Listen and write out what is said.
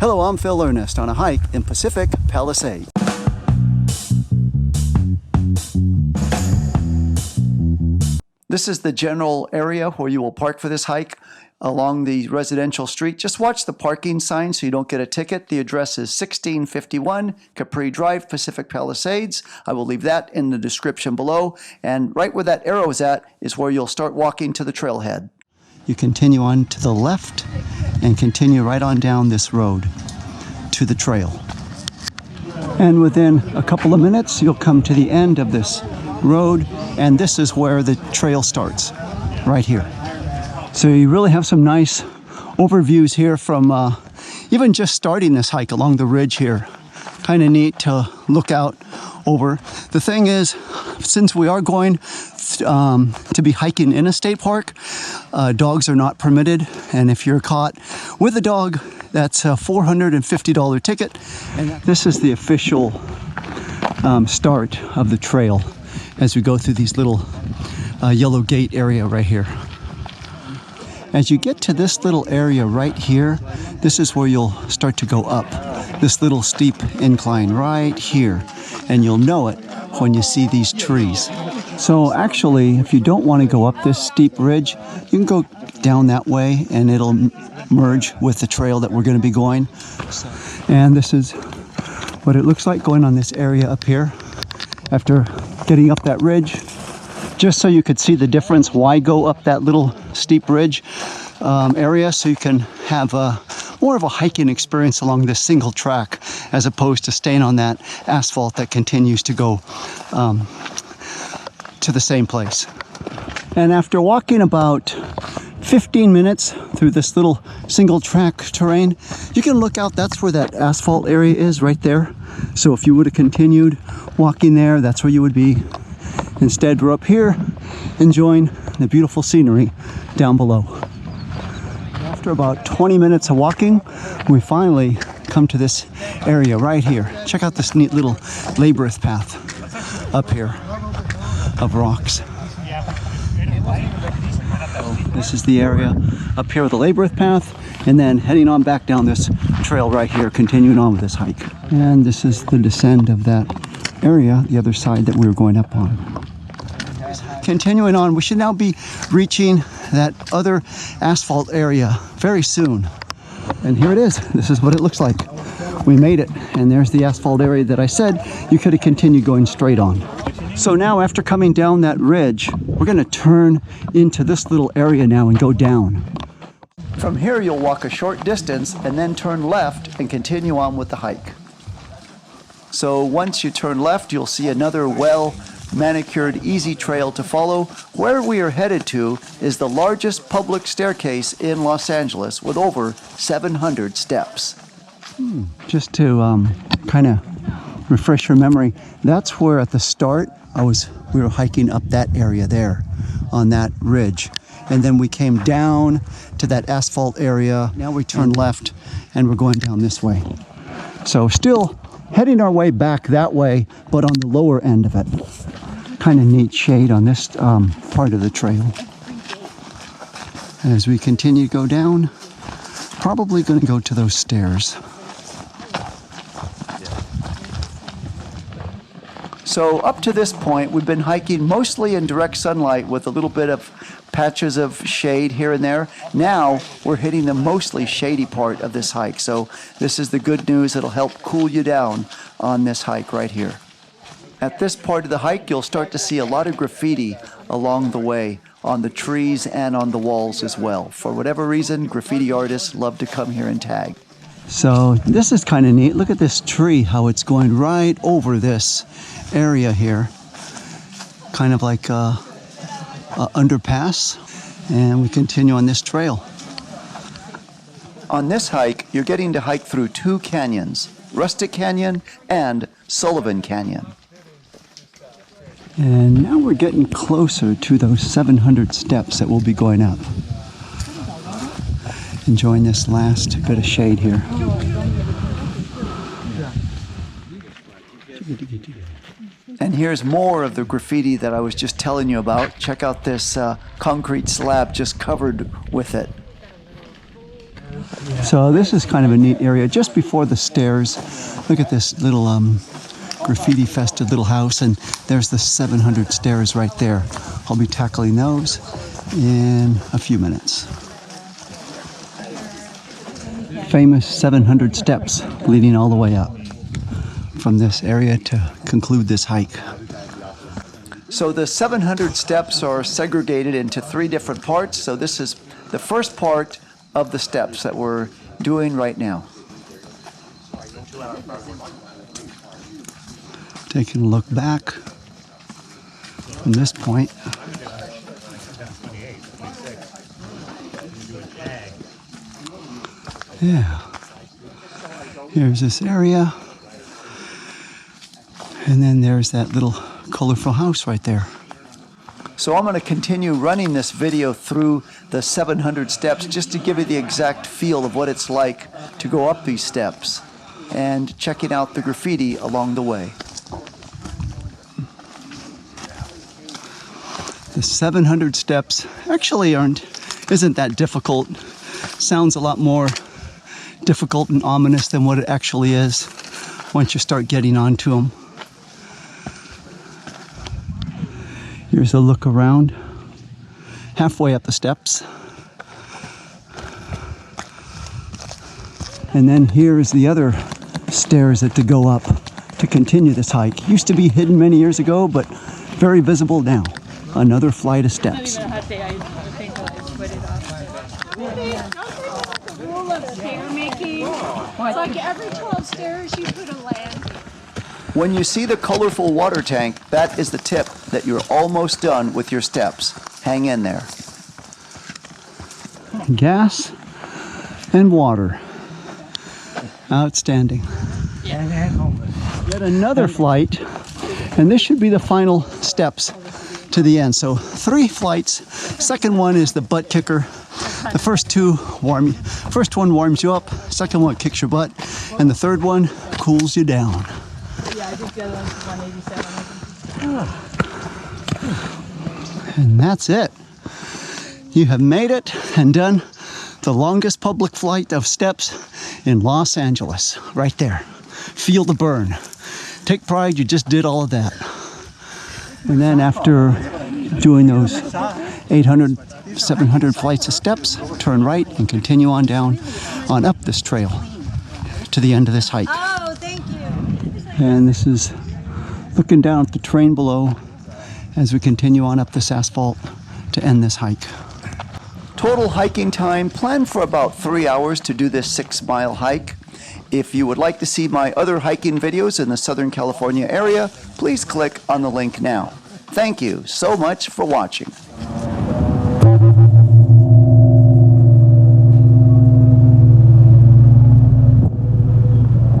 Hello, I'm Phil Ernest on a hike in Pacific Palisades. This is the general area where you will park for this hike along the residential street. Just watch the parking sign so you don't get a ticket. The address is 1651 Capri Drive, Pacific Palisades. I will leave that in the description below. And right where that arrow is at is where you'll start walking to the trailhead. You continue on to the left and continue right on down this road to the trail. And within a couple of minutes, you'll come to the end of this road, and this is where the trail starts, right here. So you really have some nice overviews here from even just starting this hike along the ridge here. Kind of neat to look out over. The thing is, since we are going to be hiking in a state park, dogs are not permitted, and if you're caught with a dog, that's a $450 ticket. And this is the official start of the trail as we go through these little yellow gate area right here. As you get to this little area right here, this is where you'll start to go up this little steep incline right here, and you'll know it when you see these trees. So actually, if you don't want to go up this steep ridge, you can go down that way and it'll merge with the trail that we're going to be going. And this is what it looks like going on this area up here after getting up that ridge. Just so you could see the difference, why go up that little steep ridge area, so you can have more of a hiking experience along this single track as opposed to staying on that asphalt that continues to go to the same place. And after walking about 15 minutes through this little single track terrain, you can look out, that's where that asphalt area is right there. So if you would have continued walking there, that's where you would be. Instead, we're up here enjoying the beautiful scenery down below. After about 20 minutes of walking, we finally come to this area right here. Check out this neat little labyrinth path up here of rocks. So this is the area up here with the labyrinth path, and then heading on back down this trail right here, continuing on with this hike. And this is the descent of that area, the other side that we were going up on. Continuing on, we should now be reaching that other asphalt area very soon. And here it is. This is what it looks like. We made it, and there's the asphalt area that I said you could have continued going straight on. So now, after coming down that ridge, we're going to turn into this little area now and go down. From here, you'll walk a short distance and then turn left and continue on with the hike. So once you turn left, you'll see another well-manicured, easy trail to follow. Where we are headed to is the largest public staircase in Los Angeles with over 700 steps. Just to kind of refresh your memory, that's where at the start we were hiking up that area there on that ridge. And then we came down to that asphalt area. Now we turn left and we're going down this way. So still heading our way back that way, but on the lower end of it. Kind of neat shade on this part of the trail. As we continue to go down, probably going to go to those stairs. So up to this point, we've been hiking mostly in direct sunlight with a little bit of patches of shade here and there. Now we're hitting the mostly shady part of this hike. So this is the good news. It'll help cool you down on this hike right here. At this part of the hike, you'll start to see a lot of graffiti along the way on the trees and on the walls as well. For whatever reason, graffiti artists love to come here and tag. So this is kind of neat. Look at this tree, how it's going right over this area here. Kind of like a underpass. And we continue on this trail. On this hike, you're getting to hike through two canyons, Rustic Canyon and Sullivan Canyon. And now we're getting closer to those 700 steps that we'll be going up. Enjoying this last bit of shade here. And here's more of the graffiti that I was just telling you about. Check out this concrete slab just covered with it. So this is kind of a neat area just before the stairs. Look at this little graffiti-fested little house, and there's the 700 stairs right there. I'll be tackling those in a few minutes. Famous 700 steps leading all the way up from this area to conclude this hike. So the 700 steps are segregated into 3 different parts. So this is the first part of the steps that we're doing right now. Taking a look back from this point. Yeah. Here's this area. And then there's that little colorful house right there. So I'm going to continue running this video through the 700 steps just to give you the exact feel of what it's like to go up these steps and checking out the graffiti along the way. The 700 steps actually isn't that difficult. Sounds a lot more difficult and ominous than what it actually is once you start getting onto them. Here's a look around, halfway up the steps. And then here's the other stairs that to go up to continue this hike. Used to be hidden many years ago, but very visible now. Another flight of steps. It's like every 12 stairs you put a land. When you see the colorful water tank, that is the tip that you're almost done with your steps. Hang in there. Gas and water. Outstanding. Yet another flight, and this should be the final steps to the end. So 3 flights. Second one is the butt kicker. The first one warms you up, second one kicks your butt, and the third one cools you down. Yeah, I think the other one's 187. And that's it. You have made it and done the longest public flight of steps in Los Angeles. Right there. Feel the burn. Take pride, you just did all of that. And then after doing those 800, 700 flights of steps, turn right and continue on down, on up this trail to the end of this hike. Oh, thank you. And this is looking down at the train below as we continue on up this asphalt to end this hike. Total hiking time planned for about 3 hours to do this 6-mile hike. If you would like to see my other hiking videos in the Southern California area, please click on the link now. Thank you so much for watching.